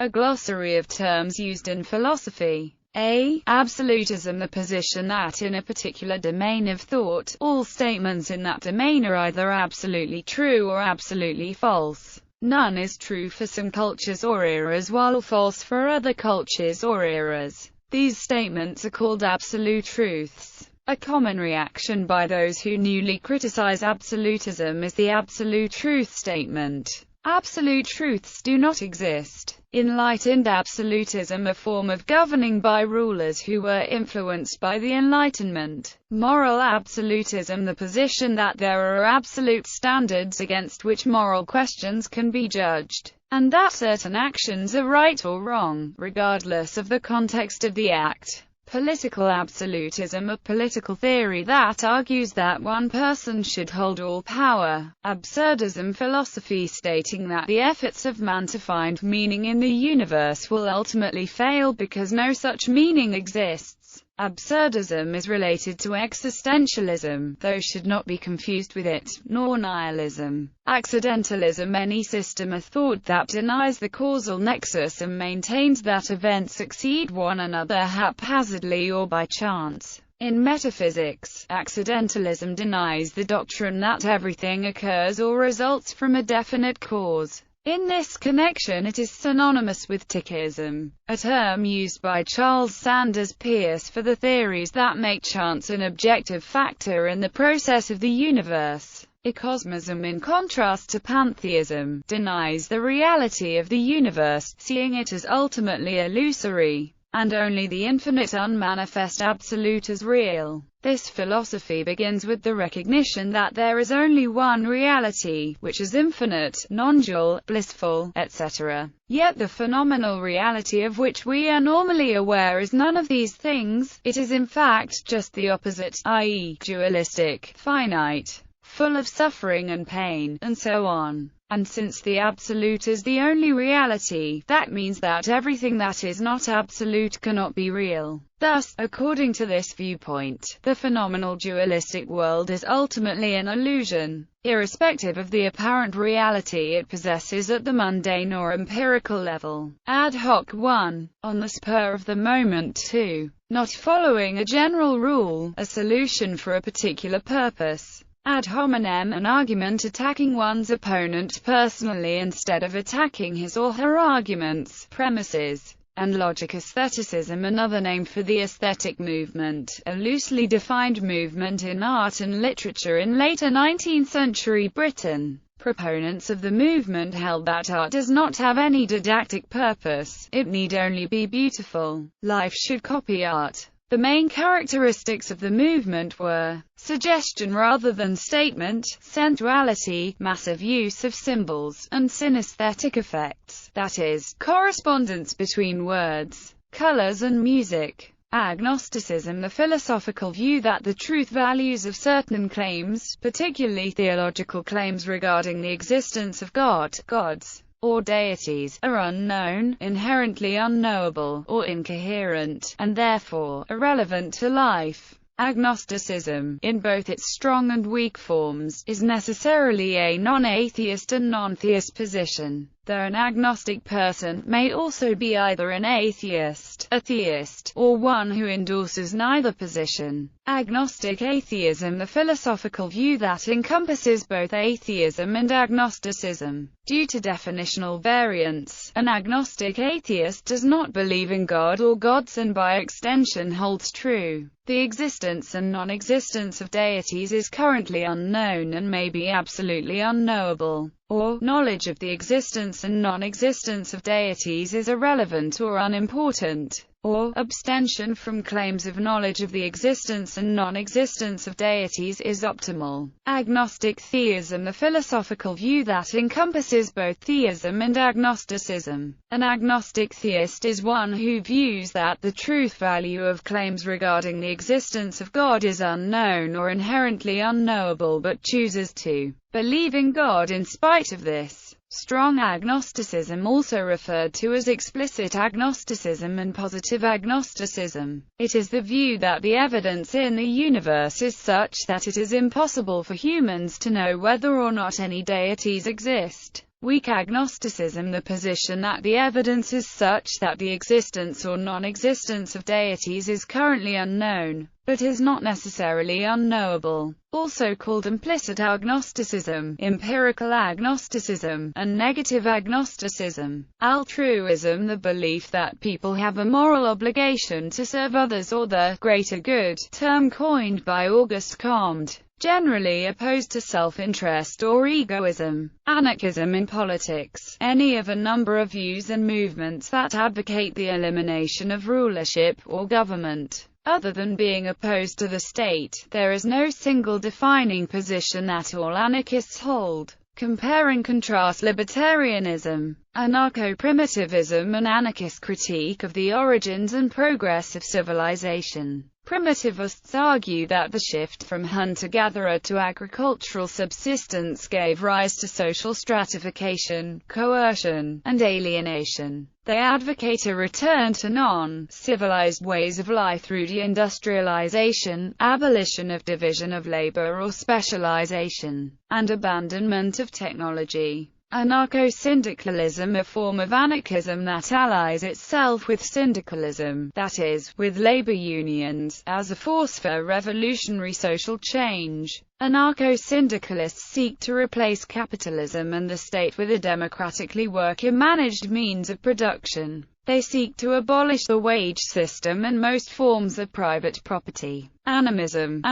A glossary of terms used in philosophy. A. Absolutism, the position that in a particular domain of thought, all statements in that domain are either absolutely true or absolutely false. None is true for some cultures or eras while false for other cultures or eras. These statements are called absolute truths. A common reaction by those who newly criticize absolutism is the absolute truth statement. Absolute truths do not exist. Enlightened absolutism, a form of governing by rulers who were influenced by the Enlightenment. Moral absolutism, the position that there are absolute standards against which moral questions can be judged, and that certain actions are right or wrong, regardless of the context of the act. Political absolutism, a political theory that argues that one person should hold all power. Absurdism, philosophy stating that the efforts of man to find meaning in the universe will ultimately fail because no such meaning exists. Absurdism is related to existentialism, though should not be confused with it, nor nihilism. Accidentalism, any system of thought that denies the causal nexus and maintains that events succeed one another haphazardly or by chance. In metaphysics, accidentalism denies the doctrine that everything occurs or results from a definite cause. In this connection it is synonymous with tichism, a term used by Charles Sanders Peirce for the theories that make chance an objective factor in the process of the universe. Ecosmism, in contrast to pantheism, denies the reality of the universe, seeing it as ultimately illusory, and only the infinite unmanifest absolute as real. This philosophy begins with the recognition that there is only one reality, which is infinite, non-dual, blissful, etc. Yet the phenomenal reality of which we are normally aware is none of these things. It is in fact just the opposite, i.e., dualistic, finite, full of suffering and pain, and so on. And since the absolute is the only reality, that means that everything that is not absolute cannot be real. Thus, according to this viewpoint, the phenomenal dualistic world is ultimately an illusion, irrespective of the apparent reality it possesses at the mundane or empirical level. Ad hoc 1. On the spur of the moment 2. Not following a general rule, a solution for a particular purpose. Ad hominem, an argument attacking one's opponent personally instead of attacking his or her arguments, premises, and logic. Aestheticism, another name for the aesthetic movement, a loosely defined movement in art and literature in later 19th century Britain. Proponents of the movement held that art does not have any didactic purpose, it need only be beautiful. Life should copy art. The main characteristics of the movement were suggestion rather than statement, sensuality, massive use of symbols, and synesthetic effects, that is, correspondence between words, colors and music. Agnosticism, the philosophical view that the truth values of certain claims, particularly theological claims regarding the existence of God, gods, or deities, are unknown, inherently unknowable, or incoherent, and therefore, irrelevant to life. Agnosticism, in both its strong and weak forms, is necessarily a non-atheist and non-theist position, though an agnostic person may also be either an atheist, a theist, or one who endorses neither position. Agnostic Atheism, the philosophical view that encompasses both atheism and agnosticism. Due to definitional variance, an agnostic atheist does not believe in God or gods and by extension holds true. The existence and non-existence of deities is currently unknown and may be absolutely unknowable, or knowledge of the existence and non-existence of deities is irrelevant or unimportant, or abstention from claims of knowledge of the existence and non-existence of deities is optimal. Agnostic Theism, the philosophical view that encompasses both theism and agnosticism. An agnostic theist is one who views that the truth value of claims regarding the existence of God is unknown or inherently unknowable but chooses to believe in God in spite of this. Strong agnosticism, also referred to as explicit agnosticism and positive agnosticism. It is the view that the evidence in the universe is such that it is impossible for humans to know whether or not any deities exist. Weak agnosticism, the position that the evidence is such that the existence or non-existence of deities is currently unknown, but is not necessarily unknowable. Also called implicit agnosticism, empirical agnosticism, and negative agnosticism. Altruism, the belief that people have a moral obligation to serve others or the greater good, term coined by Auguste Comte, generally opposed to self-interest or egoism. Anarchism in politics, any of a number of views and movements that advocate the elimination of rulership or government. Other than being opposed to the state, there is no single defining position that all anarchists hold. Compare and contrast libertarianism, anarcho-primitivism, an anarchist critique of the origins and progress of civilization. Primitivists argue that the shift from hunter-gatherer to agricultural subsistence gave rise to social stratification, coercion, and alienation. They advocate a return to non-civilized ways of life through deindustrialization, abolition of division of labor or specialization, and abandonment of technology. Anarcho-Syndicalism, a form of anarchism that allies itself with syndicalism, that is, with labor unions, as a force for revolutionary social change. Anarcho-syndicalists seek to replace capitalism and the state with a democratically worker-managed means of production. They seek to abolish the wage system and most forms of private property. Animism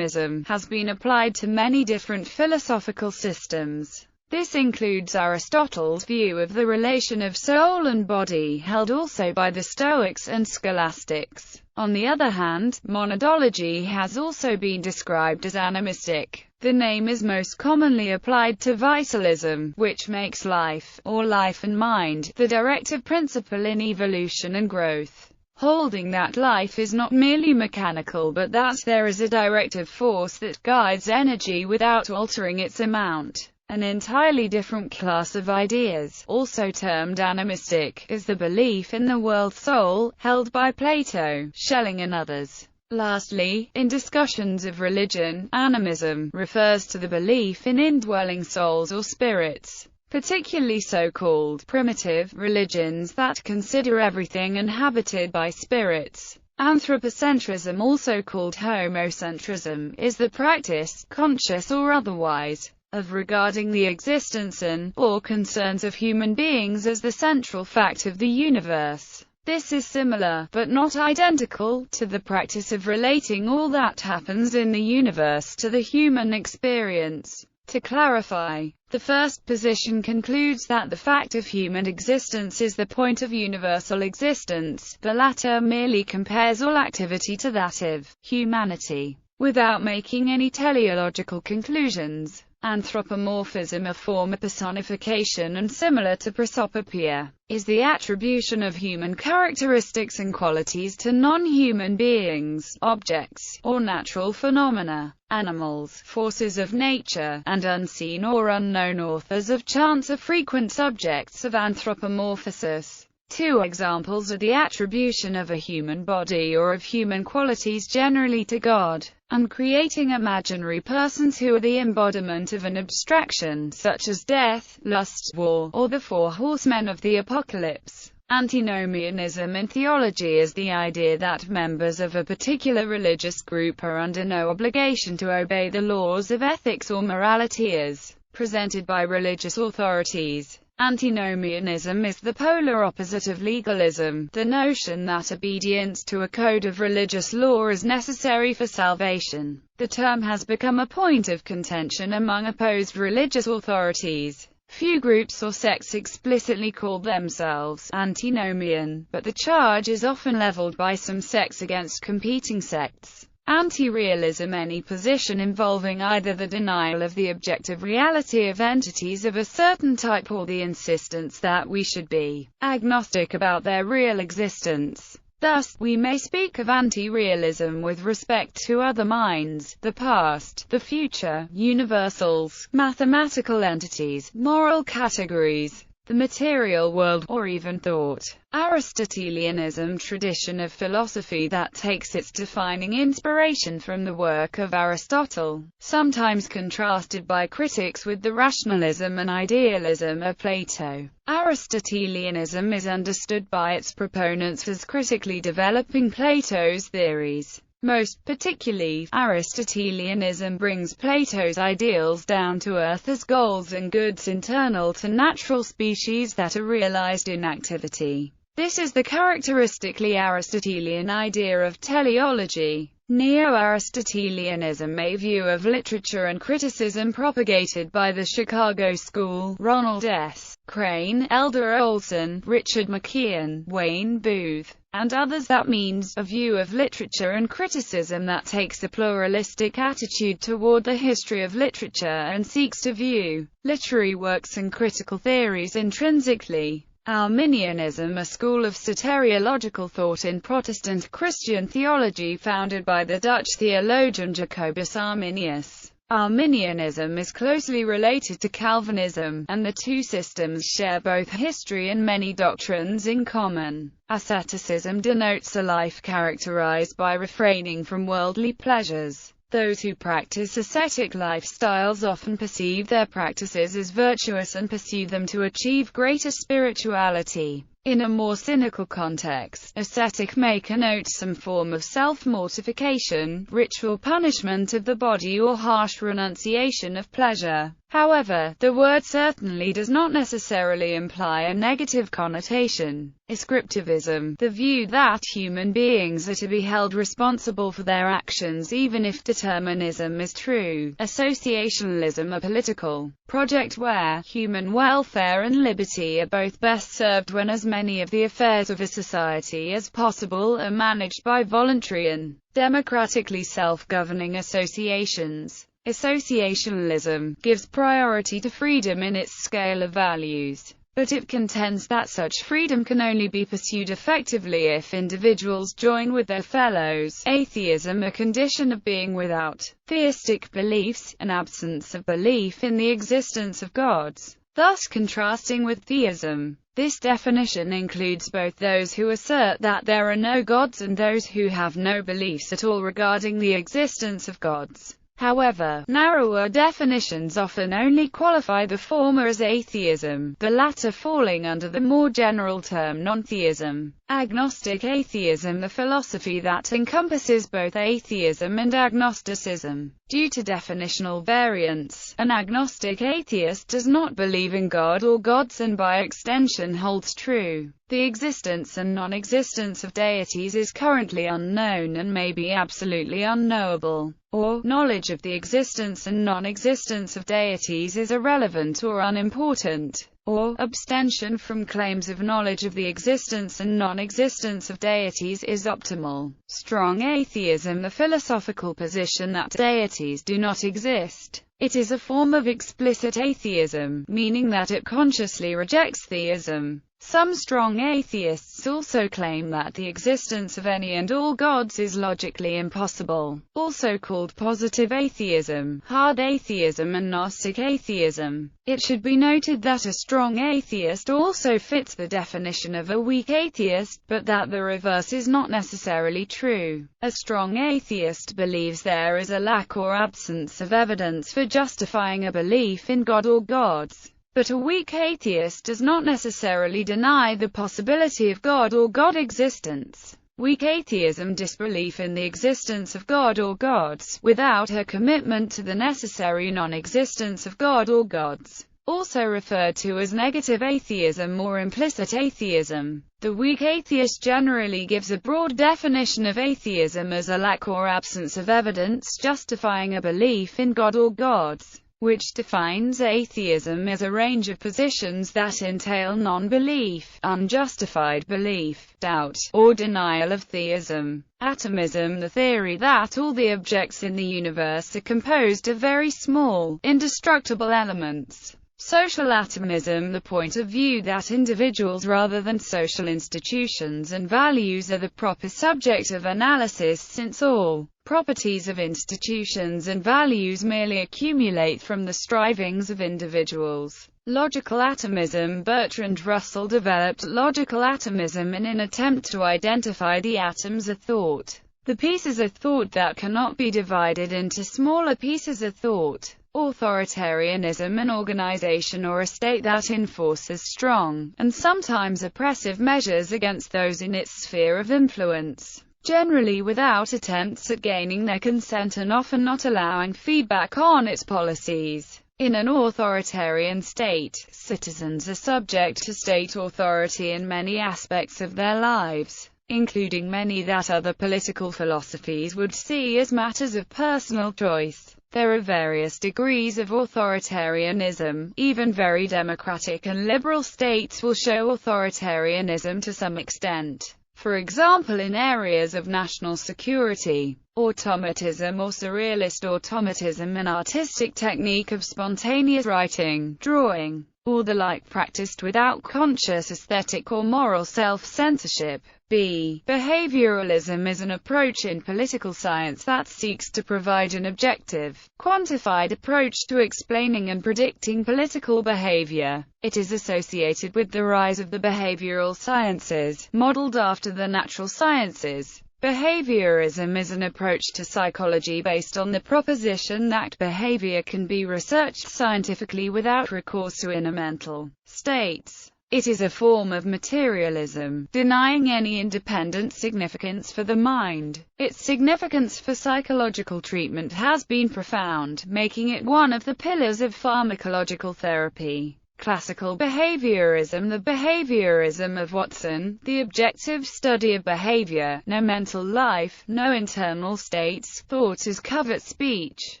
has been applied to many different philosophical systems. This includes Aristotle's view of the relation of soul and body, held also by the Stoics and Scholastics. On the other hand, monadology has also been described as animistic. The name is most commonly applied to vitalism, which makes life, or life and mind, the directive principle in evolution and growth, holding that life is not merely mechanical but that there is a directive force that guides energy without altering its amount. An entirely different class of ideas, also termed animistic, is the belief in the world soul, held by Plato, Schelling and others. Lastly, in discussions of religion, animism refers to the belief in indwelling souls or spirits, particularly so-called primitive religions that consider everything inhabited by spirits. Anthropocentrism, also called homocentrism, is the practice, conscious or otherwise, of regarding the existence and/or concerns of human beings as the central fact of the universe. This is similar, but not identical, to the practice of relating all that happens in the universe to the human experience. To clarify, the first position concludes that the fact of human existence is the point of universal existence, the latter merely compares all activity to that of humanity, without making any teleological conclusions. Anthropomorphism, a form of personification and similar to prosopopia, is the attribution of human characteristics and qualities to non-human beings, objects, or natural phenomena, animals, forces of nature, and unseen or unknown authors of chance are frequent subjects of anthropomorphosis. Two examples are the attribution of a human body or of human qualities generally to God, and creating imaginary persons who are the embodiment of an abstraction, such as death, lust, war, or the four horsemen of the apocalypse. Antinomianism in theology is the idea that members of a particular religious group are under no obligation to obey the laws of ethics or morality as presented by religious authorities. Antinomianism is the polar opposite of legalism, the notion that obedience to a code of religious law is necessary for salvation. The term has become a point of contention among opposed religious authorities. Few groups or sects explicitly call themselves antinomian, but the charge is often leveled by some sects against competing sects. Anti-realism, any position involving either the denial of the objective reality of entities of a certain type or the insistence that we should be agnostic about their real existence. Thus, we may speak of anti-realism with respect to other minds, the past, the future, universals, mathematical entities, moral categories, the material world, or even thought. Aristotelianism, tradition of philosophy that takes its defining inspiration from the work of Aristotle, sometimes contrasted by critics with the rationalism and idealism of Plato. Aristotelianism is understood by its proponents as critically developing Plato's theories. Most particularly, Aristotelianism brings Plato's ideals down to earth as goals and goods internal to natural species that are realized in activity. This is the characteristically Aristotelian idea of teleology. Neo-Aristotelianism, a view of literature and criticism propagated by the Chicago School, Ronald S. Crane, Eldar Olson, Richard McKeon, Wayne Booth, and others, that means a view of literature and criticism that takes a pluralistic attitude toward the history of literature and seeks to view literary works and critical theories intrinsically. Arminianism, a school of soteriological thought in Protestant Christian theology founded by the Dutch theologian Jacobus Arminius. Arminianism is closely related to Calvinism, and the two systems share both history and many doctrines in common. Asceticism denotes a life characterized by refraining from worldly pleasures. Those who practice ascetic lifestyles often perceive their practices as virtuous and pursue them to achieve greater spirituality. In a more cynical context, ascetic may connote some form of self-mortification, ritual punishment of the body, or harsh renunciation of pleasure. However, the word certainly does not necessarily imply a negative connotation. Ascriptivism, the view that human beings are to be held responsible for their actions even if determinism is true. Associationalism, a political project where human welfare and liberty are both best served when as many of the affairs of a society as possible are managed by voluntary and democratically self-governing associations. Associationalism gives priority to freedom in its scale of values, but it contends that such freedom can only be pursued effectively if individuals join with their fellows. Atheism, a condition of being without theistic beliefs, an absence of belief in the existence of gods, thus contrasting with theism. This definition includes both those who assert that there are no gods and those who have no beliefs at all regarding the existence of gods. However, narrower definitions often only qualify the former as atheism, the latter falling under the more general term non-theism. Agnostic Atheism, the philosophy that encompasses both atheism and agnosticism. Due to definitional variance, an agnostic atheist does not believe in God or gods and by extension holds true the existence and non-existence of deities is currently unknown and may be absolutely unknowable, or knowledge of the existence and non-existence of deities is irrelevant or unimportant, or abstention from claims of knowledge of the existence and non-existence of deities is optimal. Strong atheism, the philosophical position that deities do not exist. It is a form of explicit atheism, meaning that it consciously rejects theism. Some strong atheists also claim that the existence of any and all gods is logically impossible, also called positive atheism, hard atheism and Gnostic atheism. It should be noted that a strong atheist also fits the definition of a weak atheist, but that the reverse is not necessarily true. A strong atheist believes there is a lack or absence of evidence for justifying a belief in God or gods. But a weak atheist does not necessarily deny the possibility of God or God existence. Weak atheism, disbelief in the existence of God or gods, without a commitment to the necessary non-existence of God or gods. Also referred to as negative atheism or implicit atheism. The weak atheist generally gives a broad definition of atheism as a lack or absence of evidence justifying a belief in God or gods, which defines atheism as a range of positions that entail non-belief, unjustified belief, doubt, or denial of theism. Atomism, the theory that all the objects in the universe are composed of very small, indestructible elements. Social atomism, the point of view that individuals rather than social institutions and values are the proper subject of analysis since all Properties of institutions and values merely accumulate from the strivings of individuals. Logical atomism. Bertrand Russell developed logical atomism in an attempt to identify the atoms of thought, the pieces of thought that cannot be divided into smaller pieces of thought. Authoritarianism. An organization or a state that enforces strong, and sometimes oppressive measures against those in its sphere of influence, generally without attempts at gaining their consent and often not allowing feedback on its policies. In an authoritarian state, citizens are subject to state authority in many aspects of their lives, including many that other political philosophies would see as matters of personal choice. There are various degrees of authoritarianism. Even very democratic and liberal states will show authoritarianism to some extent. For example, in areas of national security. Automatism or surrealist automatism, an artistic technique of spontaneous writing, drawing, or the like practiced without conscious aesthetic or moral self-censorship. B. Behavioralism is an approach in political science that seeks to provide an objective, quantified approach to explaining and predicting political behavior. It is associated with the rise of the behavioral sciences, modeled after the natural sciences. Behaviorism is an approach to psychology based on the proposition that behavior can be researched scientifically without recourse to inner mental states. It is a form of materialism, denying any independent significance for the mind. Its significance for psychological treatment has been profound, making it one of the pillars of pharmacological therapy. Classical behaviorism. The behaviorism of Watson, the objective study of behavior, no mental life, no internal states, thought is covert speech.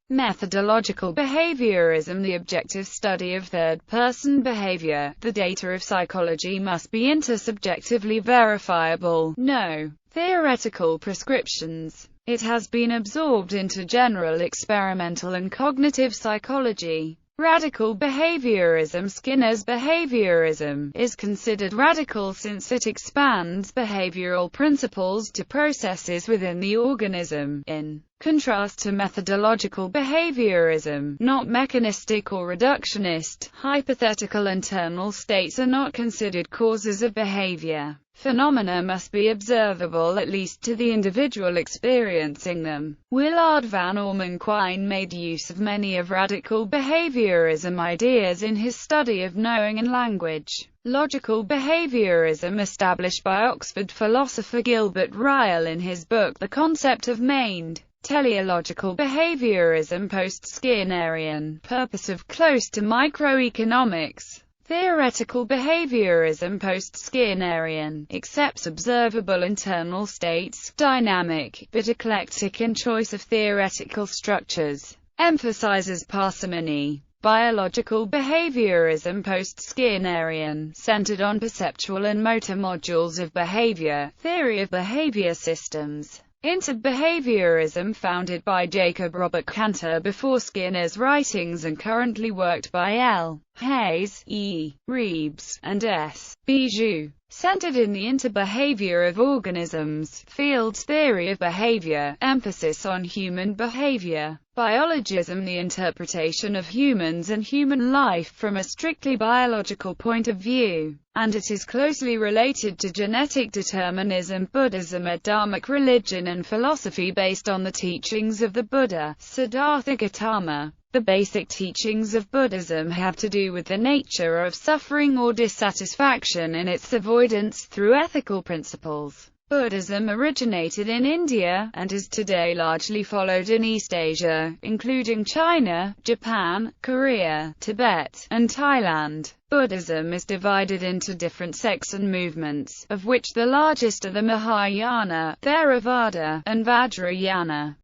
Methodological behaviorism. The objective study of third-person behavior. The data of psychology must be intersubjectively verifiable. No theoretical prescriptions. It has been absorbed into general experimental and cognitive psychology. Radical behaviorism. Skinner's behaviorism is considered radical since it expands behavioral principles to processes within the organism, in contrast to methodological behaviorism, not mechanistic or reductionist. Hypothetical internal states are not considered causes of behavior. Phenomena must be observable at least to the individual experiencing them. Willard Van Orman Quine made use of many of radical behaviorism ideas in his study of knowing and language. Logical behaviorism, established by Oxford philosopher Gilbert Ryle in his book The Concept of Mind. Teleological behaviorism. Post-Skinnerian, purpose of close to microeconomics. Theoretical behaviorism. Post-Skinnerian, accepts observable internal states, dynamic, but eclectic in choice of theoretical structures, emphasizes parsimony. Biological behaviorism. Post-Skinnerian, centered on perceptual and motor modules of behavior, theory of behavior systems. Interbehaviorism, founded by Jacob Robert Cantor before Skinner's writings and currently worked by L. Hayes, E. Reeves, and S. Bijou. Centered in the interbehavior of organisms. Field's theory of behavior, emphasis on human behavior. Biologism, the interpretation of humans and human life from a strictly biological point of view, and it is closely related to genetic determinism. Buddhism, a Dharmic religion and philosophy based on the teachings of the Buddha, Siddhartha Gautama. The basic teachings of Buddhism have to do with the nature of suffering or dissatisfaction and its avoidance through ethical principles. Buddhism originated in India, and is today largely followed in East Asia, including China, Japan, Korea, Tibet, and Thailand. Buddhism is divided into different sects and movements, of which the largest are the Mahayana, Theravada, and Vajrayana.